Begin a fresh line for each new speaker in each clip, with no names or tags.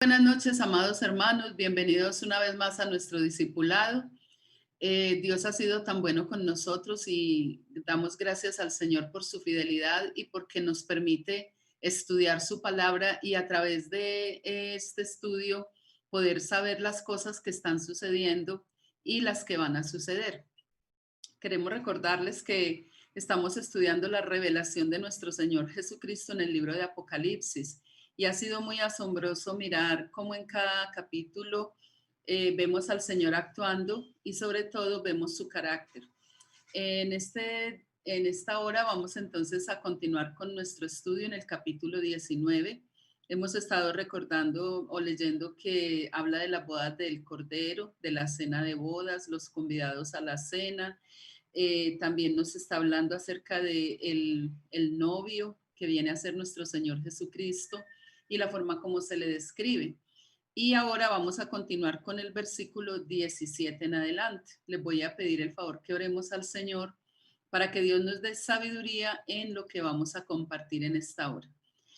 Buenas noches, amados hermanos. Bienvenidos una vez más a nuestro discipulado. Dios ha sido tan bueno con nosotros y damos gracias al Señor por su fidelidad y porque nos permite estudiar su palabra y a través de este estudio poder saber las cosas que están sucediendo y las que van a suceder. Queremos recordarles que estamos estudiando la revelación de nuestro Señor Jesucristo en el libro de Apocalipsis. Y ha sido muy asombroso mirar cómo en cada capítulo vemos al Señor actuando y sobre todo vemos su carácter. En esta hora vamos entonces a continuar con nuestro estudio en el capítulo 19. Hemos estado recordando o leyendo que habla de las bodas del Cordero, de la cena de bodas, los convidados a la cena. También nos está hablando acerca de el novio que viene a ser nuestro Señor Jesucristo y la forma como se le describe. Y ahora vamos a continuar con el versículo 17 en adelante. Les voy a pedir el favor que oremos al Señor para que Dios nos dé sabiduría en lo que vamos a compartir en esta hora.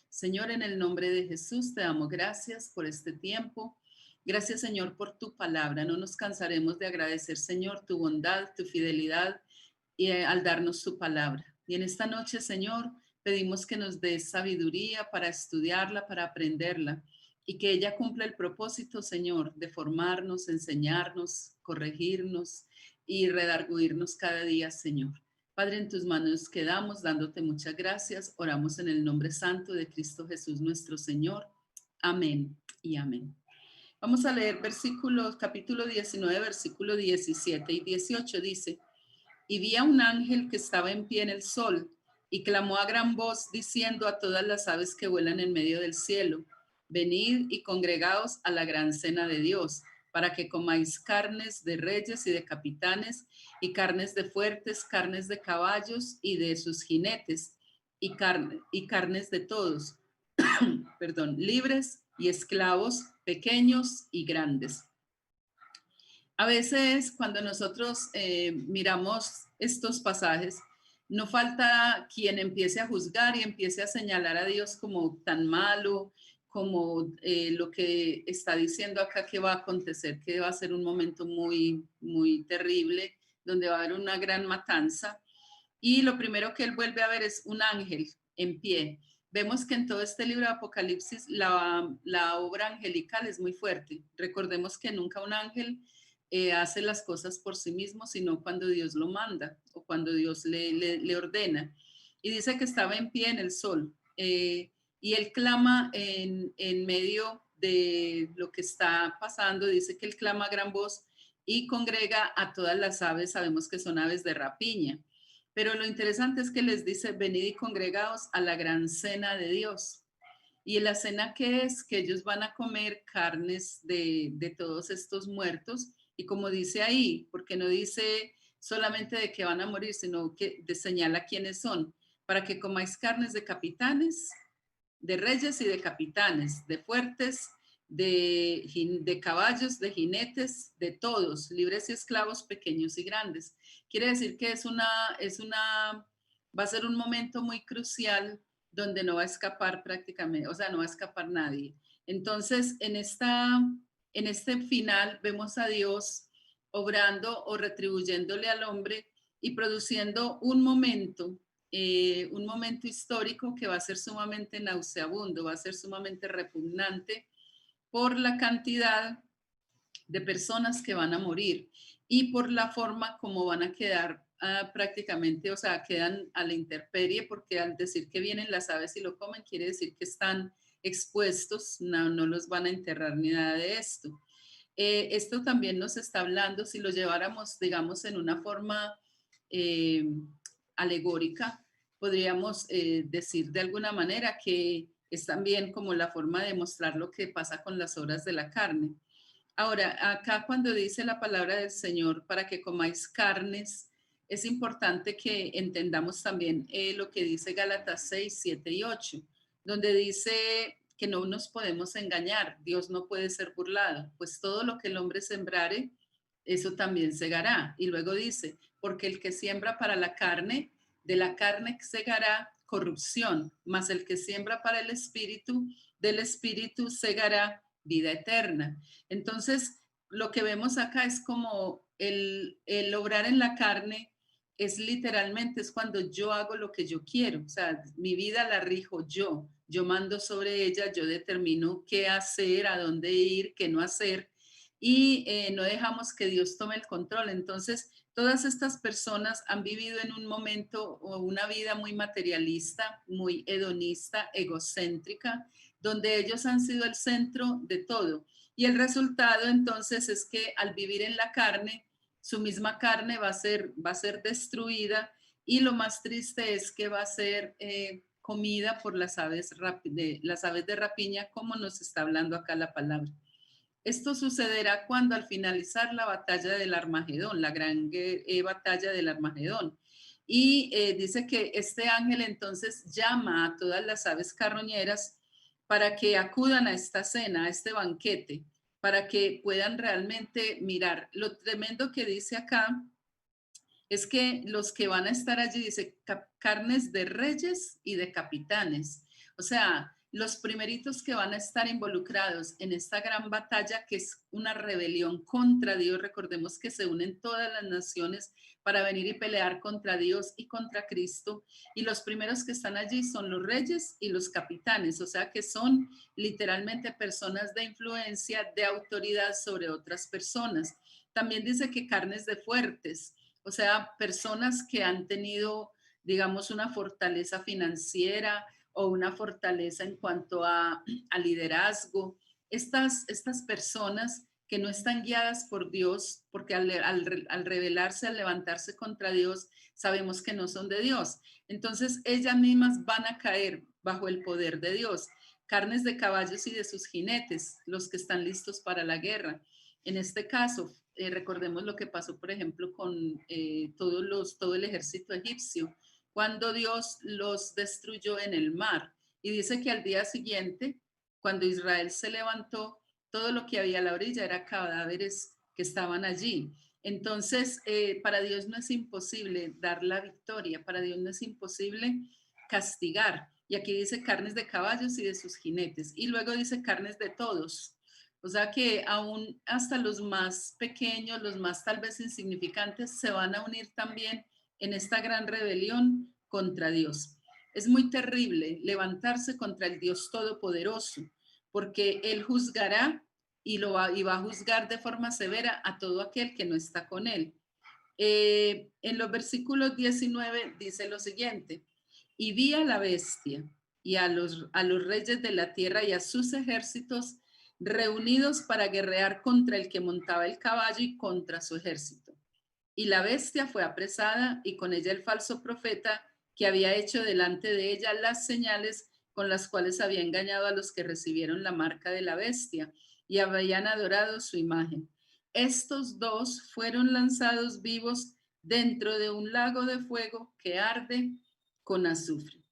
Señor, en el nombre de Jesús te damos gracias por este tiempo. Gracias, Señor, por tu palabra. No nos cansaremos de agradecer, Señor, tu bondad, tu fidelidad y al darnos tu palabra. Y en esta noche, Señor, pedimos que nos des sabiduría para estudiarla, para aprenderla y que ella cumpla el propósito, Señor, de formarnos, enseñarnos, corregirnos y redarguirnos cada día, Señor. Padre, en tus manos quedamos dándote muchas gracias. Oramos en el nombre santo de Cristo Jesús, nuestro Señor. Amén y amén. Vamos a leer capítulo 19, versículo 17 y 18. Dice: y vi a un ángel que estaba en pie en el sol y clamó a gran voz diciendo a todas las aves que vuelan en medio del cielo: venid y congregaos a la gran cena de Dios, para que comáis carnes de reyes y de capitanes, y carnes de fuertes, carnes de caballos y de sus jinetes, y carnes de todos, libres y esclavos, pequeños y grandes. A veces cuando nosotros miramos estos pasajes, no falta quien empiece a juzgar y empiece a señalar a Dios como tan malo, como lo que está diciendo acá que va a acontecer, que va a ser un momento muy, muy terrible, donde va a haber una gran matanza. Y lo primero que él vuelve a ver es un ángel en pie. Vemos que en todo este libro de Apocalipsis la obra angelical es muy fuerte. Recordemos que nunca un ángel hace las cosas por sí mismo, sino cuando Dios lo manda o cuando Dios le ordena. Y dice que estaba en pie en el sol. Y él clama en medio de lo que está pasando, dice que él clama a gran voz y congrega a todas las aves, sabemos que son aves de rapiña. Pero lo interesante es que les dice, venid y congregaos a la gran cena de Dios. Y la cena que es que ellos van a comer carnes de todos estos muertos. Y como dice ahí, porque no dice solamente de que van a morir, sino que señala quiénes son, para que comáis carnes de capitanes, de reyes y de capitanes, de fuertes, de caballos, de jinetes, de todos, libres y esclavos, pequeños y grandes. Quiere decir que va a ser un momento muy crucial donde no va a escapar prácticamente, o sea, no va a escapar nadie. Entonces, en este final vemos a Dios obrando o retribuyéndole al hombre y produciendo un momento histórico que va a ser sumamente nauseabundo, va a ser sumamente repugnante por la cantidad de personas que van a morir y por la forma como van a quedar prácticamente, o sea, quedan a la intemperie, porque al decir que vienen las aves y lo comen, quiere decir que están expuestos, no los van a enterrar ni nada de esto. Esto también nos está hablando, si lo lleváramos, digamos, en una forma eh, alegórica, podríamos decir de alguna manera que es también como la forma de mostrar lo que pasa con las obras de la carne. Ahora, acá cuando dice la palabra del Señor para que comáis carnes, es importante que entendamos también lo que dice Gálatas 6, 7 y 8, donde dice que no nos podemos engañar, Dios no puede ser burlado, pues todo lo que el hombre sembrare, eso también segará. Y luego dice, porque el que siembra para la carne, de la carne segará corrupción, mas el que siembra para el espíritu, del espíritu segará vida eterna. Entonces, lo que vemos acá es como el obrar en la carne es literalmente, es cuando yo hago lo que yo quiero, o sea, mi vida la rijo yo mando sobre ella, yo determino qué hacer, a dónde ir, qué no hacer, y no dejamos que Dios tome el control. Entonces, todas estas personas han vivido en un momento o una vida muy materialista, muy hedonista, egocéntrica, donde ellos han sido el centro de todo. Y el resultado entonces es que al vivir en la carne, su misma carne va a ser destruida, y lo más triste es que va a ser comida por las aves de rapiña, como nos está hablando acá la palabra. Esto sucederá cuando al finalizar la batalla del Armagedón, la gran batalla del Armagedón. Y dice que este ángel entonces llama a todas las aves carroñeras para que acudan a esta cena, a este banquete, para que puedan realmente mirar. Lo tremendo que dice acá es que los que van a estar allí, dice, carnes de reyes y de capitanes. O sea, los primeritos que van a estar involucrados en esta gran batalla, que es una rebelión contra Dios. Recordemos que se unen todas las naciones para venir y pelear contra Dios y contra Cristo. Y los primeros que están allí son los reyes y los capitanes, o sea que son literalmente personas de influencia, de autoridad sobre otras personas. También dice que carnes de fuertes, o sea, personas que han tenido, digamos, una fortaleza financiera o una fortaleza en cuanto a liderazgo. Estas personas que no están guiadas por Dios, porque al rebelarse, al levantarse contra Dios, sabemos que no son de Dios. Entonces, ellas mismas van a caer bajo el poder de Dios. Carnes de caballos y de sus jinetes, los que están listos para la guerra. En este caso, recordemos lo que pasó, por ejemplo, con todo el ejército egipcio, cuando Dios los destruyó en el mar. Y dice que al día siguiente, cuando Israel se levantó, todo lo que había a la orilla era cadáveres que estaban allí. Entonces, para Dios no es imposible dar la victoria, para Dios no es imposible castigar. Y aquí dice carnes de caballos y de sus jinetes. Y luego dice carnes de todos. O sea que aún hasta los más pequeños, los más tal vez insignificantes, se van a unir también en esta gran rebelión contra Dios. Es muy terrible levantarse contra el Dios Todopoderoso, porque Él juzgará y va a juzgar de forma severa a todo aquel que no está con Él. En los versículos 19 dice lo siguiente: y vi a la bestia y a los reyes de la tierra y a sus ejércitos reunidos para guerrear contra el que montaba el caballo y contra su ejército. Y la bestia fue apresada y con ella el falso profeta que había hecho delante de ella las señales con las cuales había engañado a los que recibieron la marca de la bestia y habían adorado su imagen. Estos dos fueron lanzados vivos dentro de un lago de fuego que arde con azufre.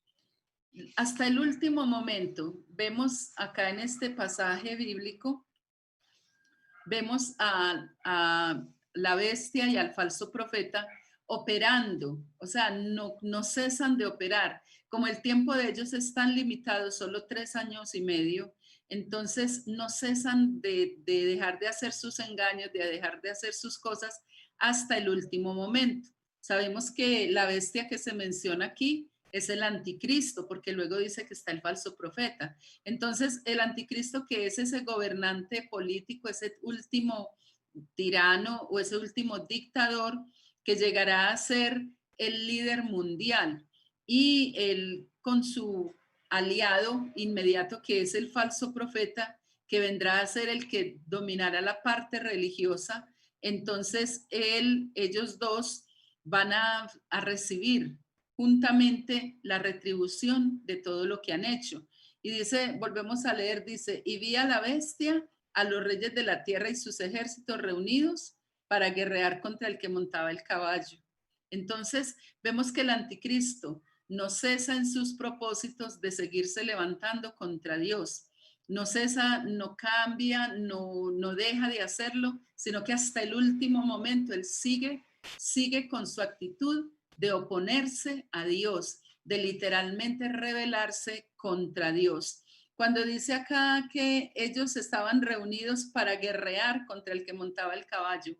Hasta el último momento, vemos acá en este pasaje bíblico, vemos a la bestia y al falso profeta operando, o sea, no cesan de operar. Como el tiempo de ellos es tan limitado, solo 3 años y medio, entonces no cesan de dejar de hacer sus engaños, de dejar de hacer sus cosas hasta el último momento. Sabemos que la bestia que se menciona aquí es el anticristo, porque luego dice que está el falso profeta. Entonces, el anticristo, que es ese gobernante político, ese último tirano o ese último dictador que llegará a ser el líder mundial, y él con su aliado inmediato, que es el falso profeta, que vendrá a ser el que dominará la parte religiosa. Entonces, ellos dos van a recibir juntamente la retribución de todo lo que han hecho. Y dice, volvemos a leer, dice, y vi a la bestia, a los reyes de la tierra y sus ejércitos reunidos para guerrear contra el que montaba el caballo. Entonces, vemos que el anticristo no cesa en sus propósitos de seguirse levantando contra Dios. No cesa, no cambia, no deja de hacerlo, sino que hasta el último momento él sigue con su actitud de oponerse a Dios, de literalmente rebelarse contra Dios. Cuando dice acá que ellos estaban reunidos para guerrear contra el que montaba el caballo,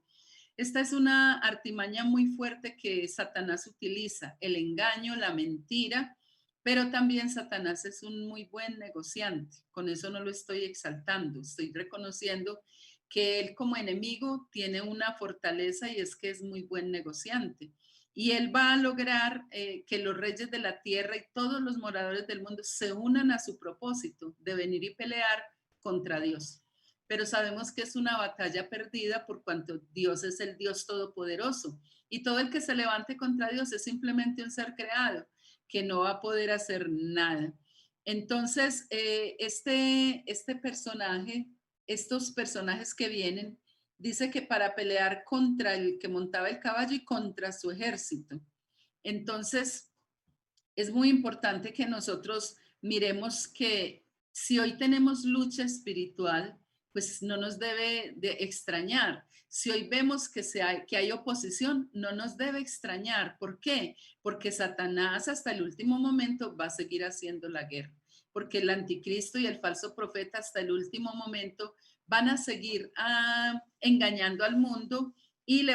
esta es una artimaña muy fuerte que Satanás utiliza, el engaño, la mentira, pero también Satanás es un muy buen negociante. Con eso no lo estoy exaltando, estoy reconociendo que él como enemigo tiene una fortaleza, y es que es muy buen negociante. Y él va a lograr que los reyes de la tierra y todos los moradores del mundo se unan a su propósito de venir y pelear contra Dios. Pero sabemos que es una batalla perdida por cuanto Dios es el Dios todopoderoso. Y todo el que se levante contra Dios es simplemente un ser creado que no va a poder hacer nada. Entonces, este personaje, estos personajes que vienen, dice que para pelear contra el que montaba el caballo y contra su ejército. Entonces, es muy importante que nosotros miremos que si hoy tenemos lucha espiritual, pues no nos debe de extrañar. Si hoy vemos que hay oposición, no nos debe extrañar. ¿Por qué? Porque Satanás hasta el último momento va a seguir haciendo la guerra. Porque el anticristo y el falso profeta hasta el último momento van a seguir engañando al mundo y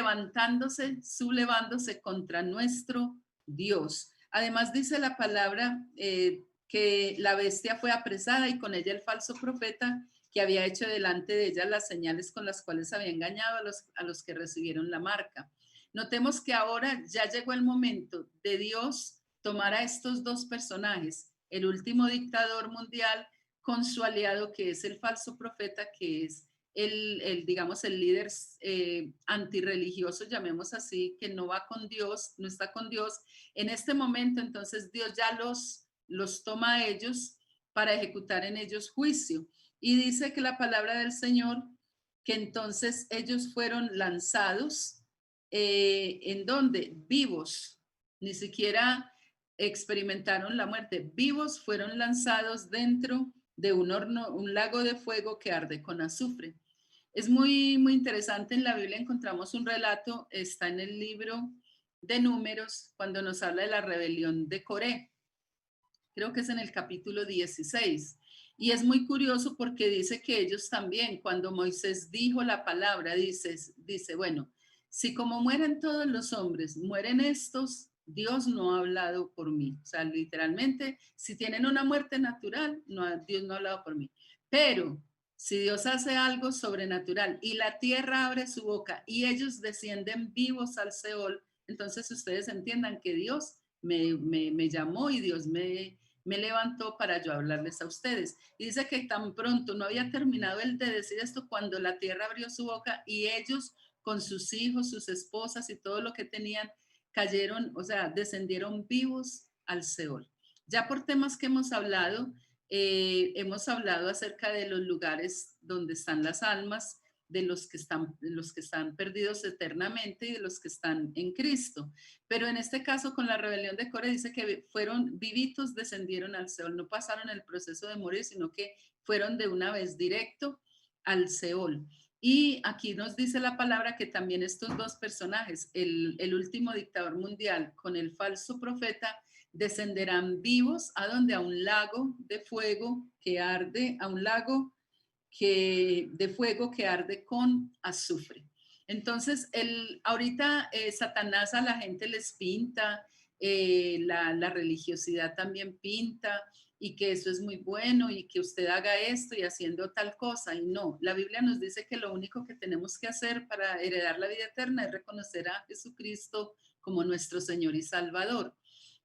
sublevándose contra nuestro Dios. Además dice la palabra que la bestia fue apresada y con ella el falso profeta que había hecho delante de ella las señales con las cuales había engañado a los que recibieron la marca. Notemos que ahora ya llegó el momento de Dios tomar a estos dos personajes, el último dictador mundial con su aliado que es el falso profeta, que es digamos, el líder antirreligioso, llamemos así, que no va con Dios, no está con Dios. En este momento, entonces, Dios ya los toma a ellos para ejecutar en ellos juicio. Y dice que la palabra del Señor, que entonces ellos fueron lanzados, ¿en dónde? Vivos, ni siquiera experimentaron la muerte, vivos fueron lanzados dentro de un horno, un lago de fuego que arde con azufre. Es muy, muy interesante. En la Biblia encontramos un relato, está en el libro de Números, cuando nos habla de la rebelión de Coré. Creo que es en el capítulo 16. Y es muy curioso porque dice que ellos también, cuando Moisés dijo la palabra, dice, bueno, si como mueren todos los hombres, mueren estos, Dios no ha hablado por mí. O sea, literalmente, si tienen una muerte natural, no, Dios no ha hablado por mí. Pero si Dios hace algo sobrenatural y la tierra abre su boca y ellos descienden vivos al Seol, entonces ustedes entiendan que Dios me llamó y Dios me levantó para yo hablarles a ustedes. Y dice que tan pronto no había terminado el de decir esto cuando la tierra abrió su boca y ellos con sus hijos, sus esposas y todo lo que tenían cayeron, o sea, descendieron vivos al Seol. Ya por temas que hemos hablado acerca de los lugares donde están las almas, de los que están perdidos eternamente y de los que están en Cristo. Pero en este caso, con la rebelión de Core, dice que fueron vivitos, descendieron al Seol, no pasaron el proceso de morir, sino que fueron de una vez directo al Seol. Y aquí nos dice la palabra que también estos dos personajes, el último dictador mundial con el falso profeta, descenderán vivos a donde, a un lago de fuego que arde, a un lago de fuego que arde con azufre. Entonces, ahorita Satanás a la gente les pinta, la religiosidad también pinta, y que eso es muy bueno y que usted haga esto y haciendo tal cosa. Y no, la Biblia nos dice que lo único que tenemos que hacer para heredar la vida eterna es reconocer a Jesucristo como nuestro Señor y Salvador.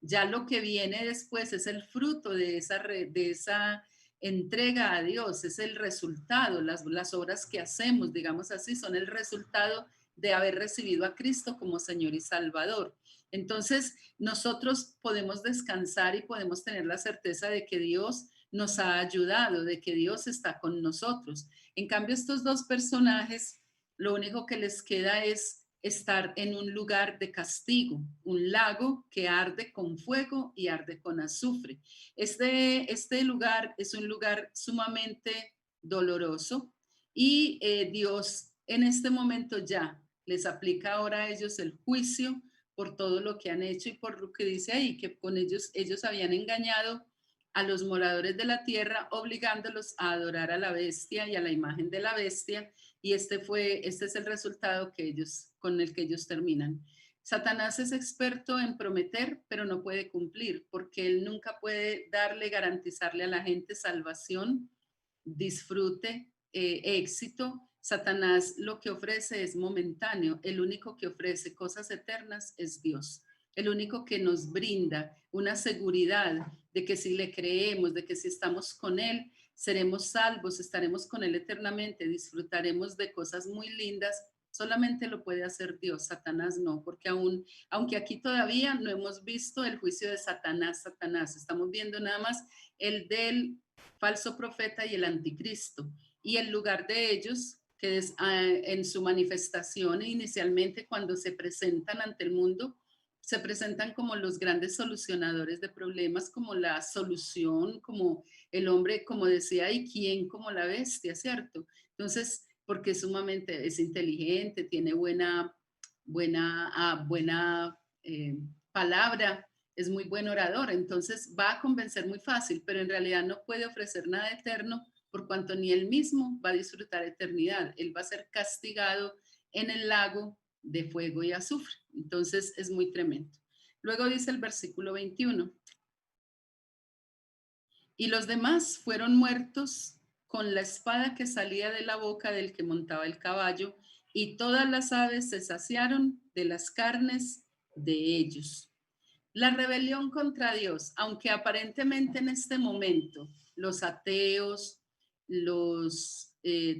Ya lo que viene después es el fruto de esa entrega a Dios, es el resultado, las obras que hacemos, digamos así, son el resultado de haber recibido a Cristo como Señor y Salvador. Entonces, nosotros podemos descansar y podemos tener la certeza de que Dios nos ha ayudado, de que Dios está con nosotros. En cambio, estos dos personajes, lo único que les queda es estar en un lugar de castigo, un lago que arde con fuego y arde con azufre. Este lugar es un lugar sumamente doloroso y Dios en este momento ya les aplica ahora a ellos el juicio por todo lo que han hecho y por lo que dice ahí, que con ellos habían engañado a los moradores de la tierra, obligándolos a adorar a la bestia y a la imagen de la bestia, y este es el resultado con el que ellos terminan. Satanás es experto en prometer, pero no puede cumplir, porque él nunca puede garantizarle a la gente salvación, disfrute, éxito. Satanás lo que ofrece es momentáneo, el único que ofrece cosas eternas es Dios, el único que nos brinda una seguridad de que si le creemos, de que si estamos con Él, seremos salvos, estaremos con Él eternamente, disfrutaremos de cosas muy lindas. Solamente lo puede hacer Dios, Satanás no, porque aunque aquí todavía no hemos visto el juicio de Satanás, estamos viendo nada más el del falso profeta y el anticristo, y el lugar de ellos, que es en su manifestación inicialmente cuando se presentan ante el mundo, se presentan como los grandes solucionadores de problemas, como la solución, como el hombre, como decía, y quién como la bestia, ¿cierto? Entonces, porque sumamente es inteligente, tiene buena palabra, es muy buen orador, entonces va a convencer muy fácil, pero en realidad no puede ofrecer nada eterno por cuanto ni él mismo va a disfrutar eternidad, él va a ser castigado en el lago de fuego y azufre. Entonces es muy tremendo. Luego dice el versículo 21, y los demás fueron muertos con la espada que salía de la boca del que montaba el caballo, y todas las aves se saciaron de las carnes de ellos. La rebelión contra Dios, aunque aparentemente en este momento los ateos,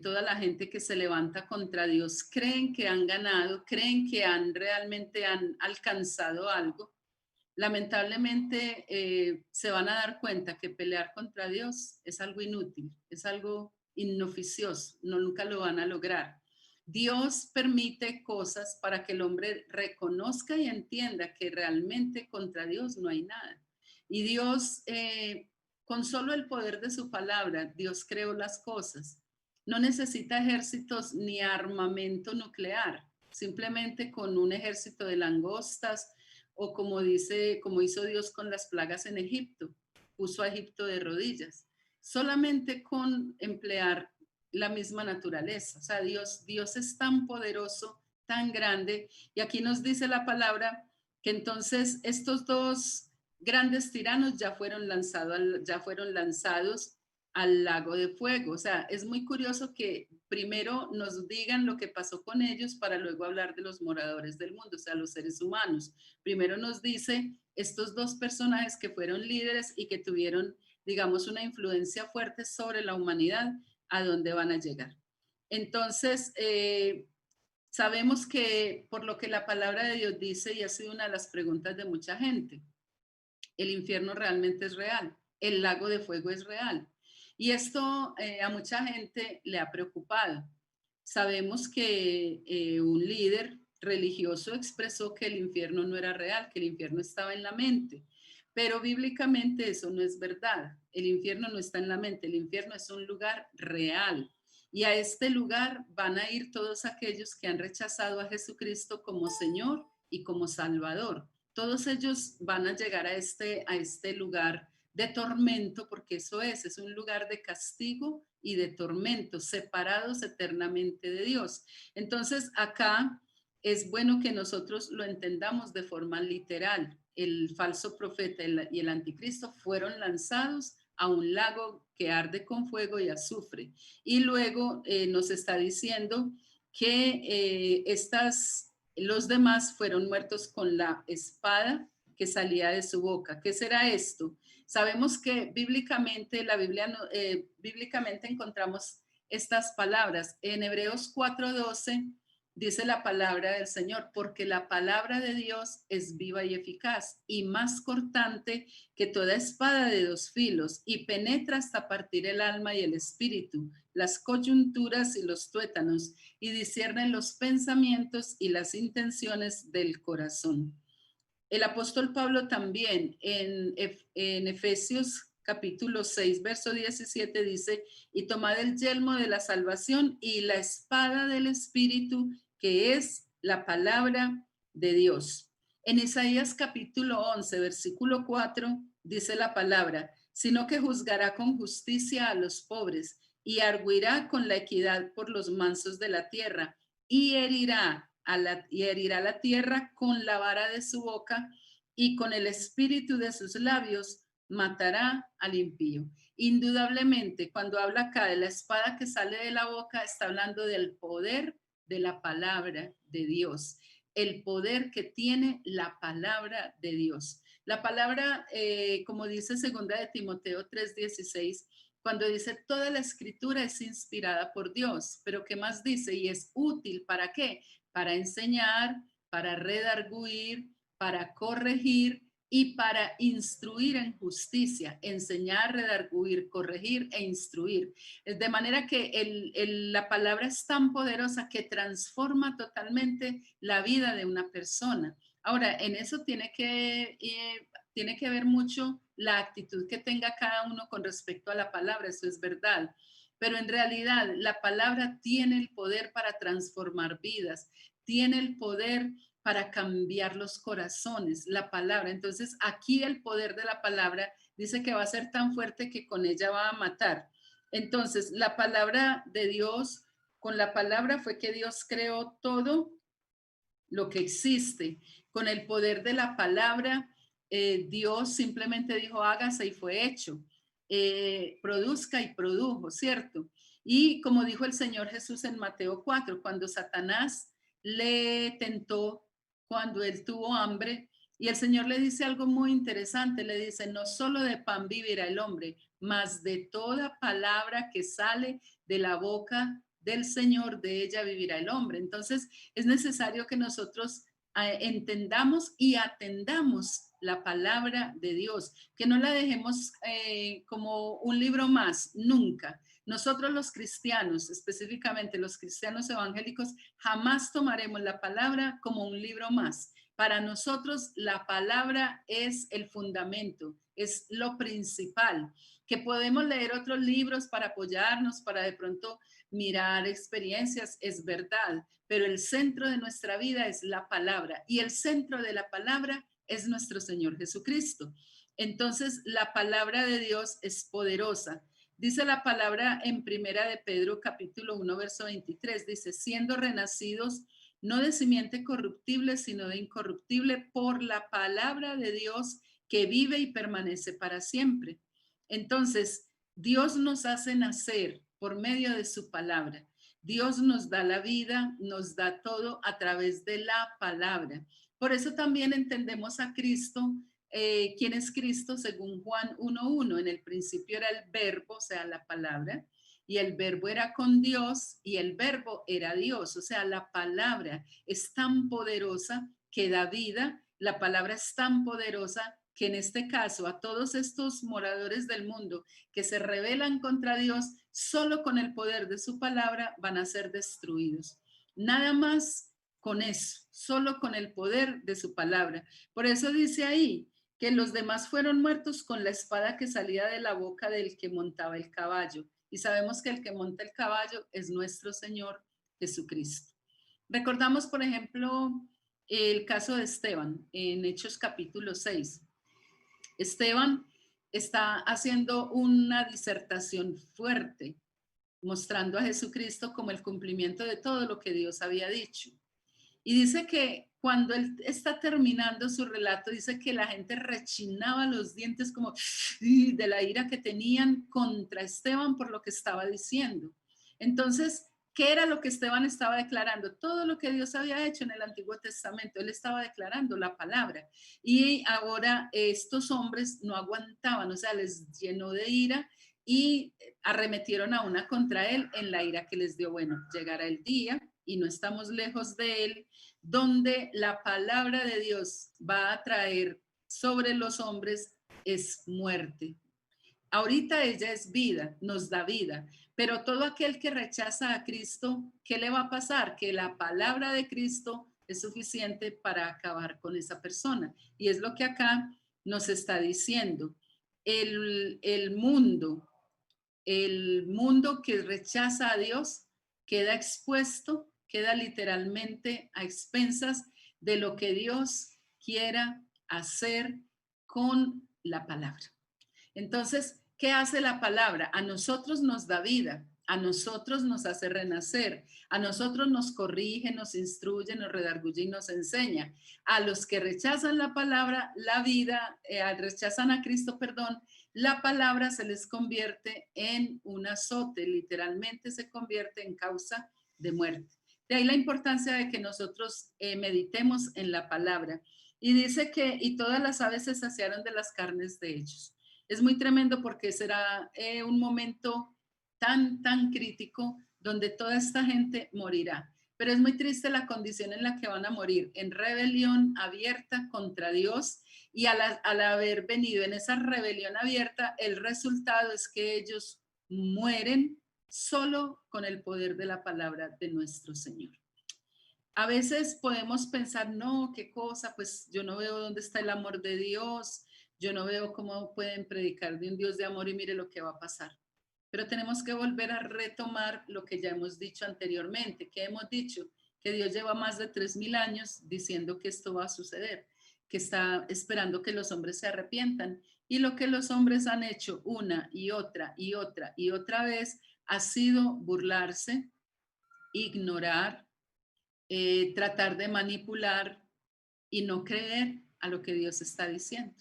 toda la gente que se levanta contra Dios creen que han ganado, creen que realmente han alcanzado algo, lamentablemente se van a dar cuenta que pelear contra Dios es algo inútil, es algo inoficioso, no, nunca lo van a lograr. Dios permite cosas para que el hombre reconozca y entienda que realmente contra Dios no hay nada. Y Dios, con solo el poder de su palabra, Dios creó las cosas. no necesita ejércitos ni armamento nuclear, simplemente con un ejército de langostas o como hizo Dios con las plagas en Egipto, puso a Egipto de rodillas, solamente con emplear la misma naturaleza. O sea, Dios es tan poderoso, tan grande, y aquí nos dice la palabra que entonces estos dos grandes tiranos ya fueron lanzados al lago de fuego. O sea, es muy curioso que primero nos digan lo que pasó con ellos para luego hablar de los moradores del mundo, o sea, los seres humanos. Primero nos dice estos dos personajes que fueron líderes y que tuvieron, digamos, una influencia fuerte sobre la humanidad, a dónde van a llegar. Entonces, sabemos que por lo que la palabra de Dios dice, y ha sido una de las preguntas de mucha gente, el infierno realmente es real, el lago de fuego es real. Y esto a mucha gente le ha preocupado. Sabemos que un líder religioso expresó que el infierno no era real, que el infierno estaba en la mente, pero bíblicamente eso no es verdad. El infierno no está en la mente, el infierno es un lugar real. Y a este lugar van a ir todos aquellos que han rechazado a Jesucristo como Señor y como Salvador. Todos ellos van a llegar a este lugar de tormento, porque eso es un lugar de castigo y de tormento, separados eternamente de Dios. Entonces, acá es bueno que nosotros lo entendamos de forma literal. El falso profeta y el anticristo fueron lanzados a un lago que arde con fuego y azufre. Y luego nos está diciendo que los demás fueron muertos con la espada que salía de su boca. ¿Qué será esto? Sabemos que bíblicamente, bíblicamente encontramos estas palabras. En Hebreos 4:12 dice la palabra del Señor, porque la palabra de Dios es viva y eficaz y más cortante que toda espada de dos filos y penetra hasta partir el alma y el espíritu, las coyunturas y los tuétanos, y discierne los pensamientos y las intenciones del corazón. El apóstol Pablo también en Efesios capítulo 6, verso 17 dice, y tomad el yelmo de la salvación y la espada del Espíritu, que es la palabra de Dios. En Isaías capítulo 11, versículo 4, dice la palabra, sino que juzgará con justicia a los pobres y arguirá con la equidad por los mansos de la tierra y herirá la tierra con la vara de su boca y con el espíritu de sus labios matará al impío. Indudablemente, cuando habla acá de la espada que sale de la boca, está hablando del poder de la palabra de Dios, el poder que tiene la palabra de Dios. La palabra, como dice segunda de Timoteo 3:16, cuando dice toda la escritura es inspirada por Dios, pero ¿qué más dice? Y es útil, ¿para qué? Para enseñar, para redarguir, para corregir y para instruir en justicia, enseñar, redarguir, corregir e instruir. De manera que la palabra es tan poderosa que transforma totalmente la vida de una persona. Ahora, en eso tiene que ver mucho la actitud que tenga cada uno con respecto a la palabra, eso es verdad. Pero en realidad la palabra tiene el poder para transformar vidas, tiene el poder para cambiar los corazones, la palabra. Entonces aquí el poder de la palabra dice que va a ser tan fuerte que con ella va a matar. Entonces la palabra de Dios, con la palabra fue que Dios creó todo lo que existe. Con el poder de la palabra, Dios simplemente dijo, hágase y fue hecho. Produzca y produjo, ¿cierto? Y como dijo el Señor Jesús en Mateo 4, cuando Satanás le tentó, cuando él tuvo hambre, y el Señor le dice algo muy interesante, le dice, no solo de pan vivirá el hombre, mas de toda palabra que sale de la boca del Señor, de ella vivirá el hombre. Entonces, es necesario que nosotros entendamos y atendamos la palabra de Dios, que no la dejemos como un libro más, nunca. Nosotros los cristianos, específicamente los cristianos evangélicos, jamás tomaremos la palabra como un libro más. Para nosotros la palabra es el fundamento, es lo principal, que podemos leer otros libros para apoyarnos, para de pronto mirar experiencias, es verdad, pero el centro de nuestra vida es la palabra y el centro de la palabra es nuestro Señor Jesucristo. Entonces, la palabra de Dios es poderosa. Dice la palabra en Primera de Pedro, capítulo 1, verso 23, dice, siendo renacidos no de simiente corruptible, sino de incorruptible por la palabra de Dios que vive y permanece para siempre. Entonces, Dios nos hace nacer por medio de su palabra. Dios nos da la vida, nos da todo a través de la palabra. Por eso también entendemos a Cristo. ¿Quién es Cristo? Según Juan 1:1, en el principio era el verbo, o sea, la palabra, y el verbo era con Dios y el verbo era Dios. O sea, la palabra es tan poderosa que da vida, la palabra es tan poderosa que en este caso a todos estos moradores del mundo que se rebelan contra Dios, solo con el poder de su palabra van a ser destruidos. Nada más con eso, solo con el poder de su palabra. Por eso dice ahí que los demás fueron muertos con la espada que salía de la boca del que montaba el caballo. Y sabemos que el que monta el caballo es nuestro Señor Jesucristo. Recordamos, por ejemplo, el caso de Esteban en Hechos capítulo 6. Esteban está haciendo una disertación fuerte, mostrando a Jesucristo como el cumplimiento de todo lo que Dios había dicho. Y dice que cuando él está terminando su relato, dice que la gente rechinaba los dientes como de la ira que tenían contra Esteban por lo que estaba diciendo. Entonces, ¿qué era lo que Esteban estaba declarando? Todo lo que Dios había hecho en el Antiguo Testamento, él estaba declarando la palabra. Y ahora estos hombres no aguantaban, o sea, les llenó de ira y arremetieron a una contra él en la ira que les dio. Bueno, llegará el día y no estamos lejos de él, donde la palabra de Dios va a traer sobre los hombres es muerte. Ahorita ella es vida, nos da vida, pero todo aquel que rechaza a Cristo, ¿qué le va a pasar? Que la palabra de Cristo es suficiente para acabar con esa persona. Y es lo que acá nos está diciendo. El mundo que rechaza a Dios queda expuesto, queda literalmente a expensas de lo que Dios quiera hacer con la palabra. Entonces, ¿qué hace la palabra? A nosotros nos da vida, a nosotros nos hace renacer, a nosotros nos corrige, nos instruye, nos redarguye y nos enseña. A los que rechazan la palabra, la vida, rechazan a Cristo, perdón, la palabra se les convierte en un azote, literalmente se convierte en causa de muerte. De ahí la importancia de que nosotros meditemos en la palabra. Y dice que, y todas las aves se saciaron de las carnes de ellos. Es muy tremendo porque será un momento tan crítico donde toda esta gente morirá. Pero es muy triste la condición en la que van a morir, en rebelión abierta contra Dios, y al haber venido en esa rebelión abierta, el resultado es que ellos mueren solo con el poder de la palabra de nuestro Señor. A veces podemos pensar, no, qué cosa, pues yo no veo dónde está el amor de Dios, yo no veo cómo pueden predicar de un Dios de amor y mire lo que va a pasar. Pero tenemos que volver a retomar lo que ya hemos dicho anteriormente. ¿Qué hemos dicho? Que Dios lleva más de 3000 años diciendo que esto va a suceder, que está esperando que los hombres se arrepientan. Y lo que los hombres han hecho una y otra y otra y otra vez ha sido burlarse, ignorar, tratar de manipular y no creer a lo que Dios está diciendo.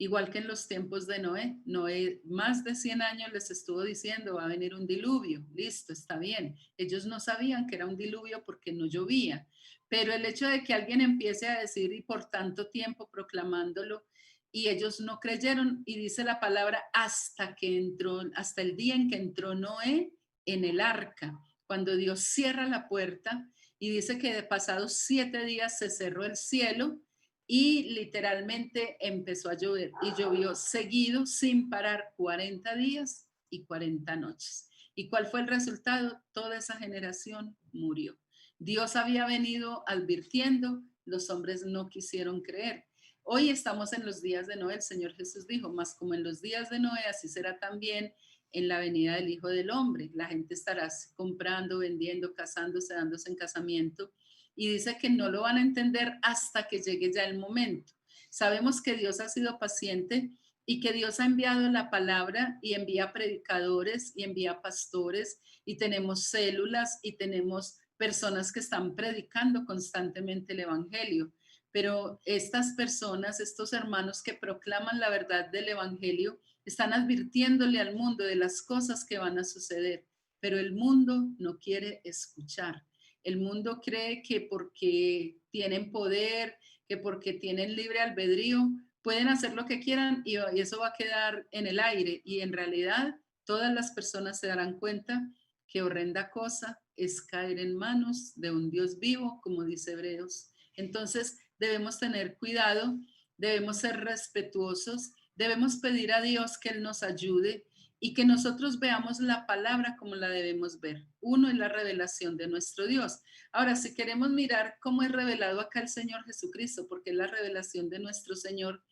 Igual que en los tiempos de Noé. Noé más de 100 años les estuvo diciendo, va a venir un diluvio. Listo, está bien. Ellos no sabían que era un diluvio porque no llovía. Pero el hecho de que alguien empiece a decir y por tanto tiempo proclamándolo y ellos no creyeron, y dice la palabra hasta el día en que entró Noé en el arca, cuando Dios cierra la puerta y dice que de pasados 7 días se cerró el cielo y literalmente empezó a llover y llovió seguido sin parar 40 días y 40 noches. ¿Y cuál fue el resultado? Toda esa generación murió. Dios había venido advirtiendo, los hombres no quisieron creer. Hoy estamos en los días de Noé, el Señor Jesús dijo, mas como en los días de Noé, así será también en la venida del Hijo del Hombre. La gente estará comprando, vendiendo, casándose, dándose en casamiento, y dice que no lo van a entender hasta que llegue ya el momento. Sabemos que Dios ha sido paciente y que Dios ha enviado la palabra y envía predicadores y envía pastores y tenemos células y tenemos personas que están predicando constantemente el evangelio. Pero estas personas, estos hermanos que proclaman la verdad del evangelio, están advirtiéndole al mundo de las cosas que van a suceder, pero el mundo no quiere escuchar. El mundo cree que porque tienen poder, que porque tienen libre albedrío, pueden hacer lo que quieran y eso va a quedar en el aire. Y en realidad todas las personas se darán cuenta que horrenda cosa es caer en manos de un Dios vivo, como dice Hebreos. Entonces debemos tener cuidado, debemos ser respetuosos, debemos pedir a Dios que Él nos ayude y que nosotros veamos la palabra como la debemos ver. Uno es la revelación de nuestro Dios. Ahora, si queremos mirar cómo es revelado acá el Señor Jesucristo, porque es la revelación de nuestro Señor,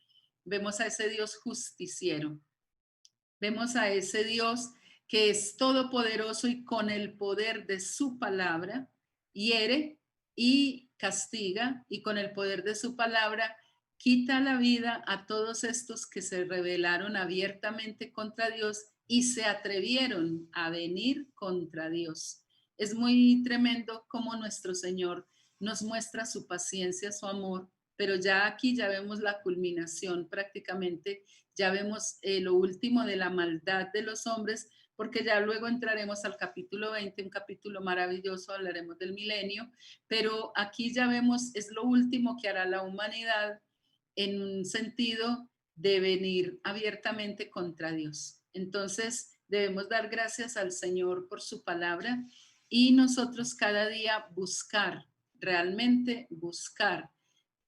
vemos a ese Dios justiciero. Vemos a ese Dios que es todopoderoso y con el poder de su palabra hiere y castiga, y con el poder de su palabra quita la vida a todos estos que se rebelaron abiertamente contra Dios y se atrevieron a venir contra Dios. Es muy tremendo cómo nuestro Señor nos muestra su paciencia, su amor, pero ya aquí ya vemos la culminación prácticamente, ya vemos lo último de la maldad de los hombres, porque ya luego entraremos al capítulo 20, un capítulo maravilloso, hablaremos del milenio, pero aquí ya vemos, es lo último que hará la humanidad en un sentido de venir abiertamente contra Dios. Entonces, debemos dar gracias al Señor por su palabra y nosotros cada día buscar, realmente buscar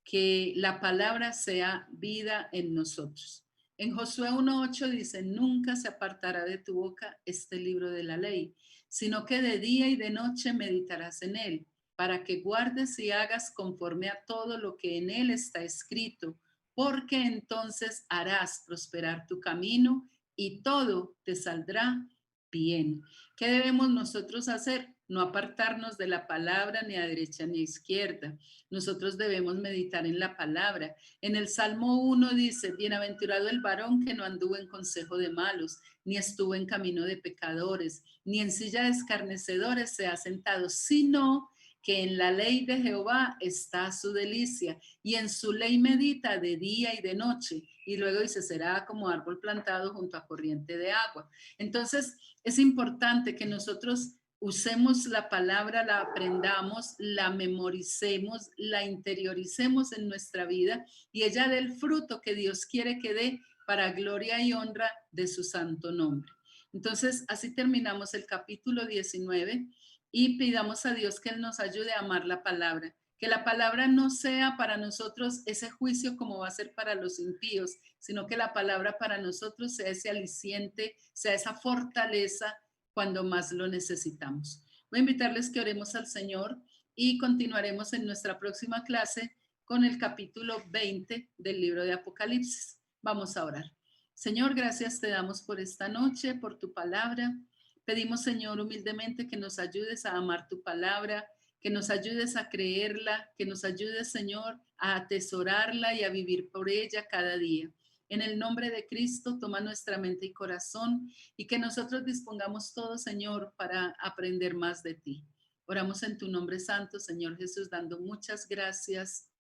que la palabra sea vida en nosotros. En Josué 1:8 dice, nunca se apartará de tu boca este libro de la ley, sino que de día y de noche meditarás en él, para que guardes y hagas conforme a todo lo que en él está escrito, porque entonces harás prosperar tu camino y todo te saldrá bien. ¿Qué debemos nosotros hacer? No apartarnos de la palabra ni a derecha ni a izquierda. Nosotros debemos meditar en la palabra. En el Salmo 1 dice, bienaventurado el varón que no anduvo en consejo de malos, ni estuvo en camino de pecadores, ni en silla de escarnecedores se ha sentado, sino que en la ley de Jehová está su delicia, y en su ley medita de día y de noche. Y luego dice, será como árbol plantado junto a corriente de agua. Entonces, es importante que nosotros usemos la palabra, la aprendamos, la memoricemos, la interioricemos en nuestra vida y ella dé el fruto que Dios quiere que dé para gloria y honra de su santo nombre. Entonces, así terminamos el capítulo 19 y pidamos a Dios que Él nos ayude a amar la palabra, que la palabra no sea para nosotros ese juicio como va a ser para los impíos, sino que la palabra para nosotros sea ese aliciente, sea esa fortaleza cuando más lo necesitamos. Voy a invitarles que oremos al Señor y continuaremos en nuestra próxima clase con el capítulo 20 del libro de Apocalipsis. Vamos a orar. Señor, gracias te damos por esta noche, por tu palabra. Pedimos, Señor, humildemente que nos ayudes a amar tu palabra, que nos ayudes a creerla, que nos ayudes, Señor, a atesorarla y a vivir por ella cada día. En el nombre de Cristo, toma nuestra mente y corazón y que nosotros dispongamos todo, Señor, para aprender más de ti. Oramos en tu nombre santo, Señor Jesús, dando muchas gracias.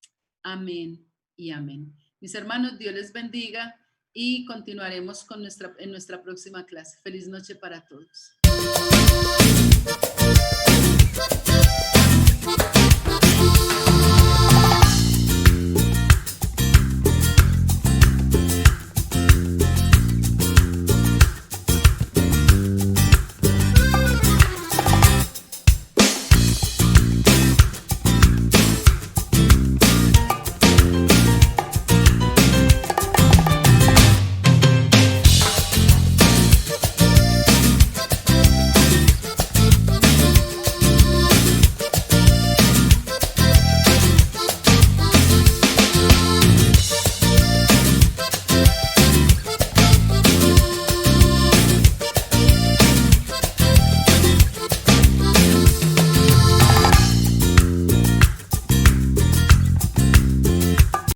Amén y amén. Mis hermanos, Dios les bendiga y continuaremos con en nuestra próxima clase. Feliz noche para todos.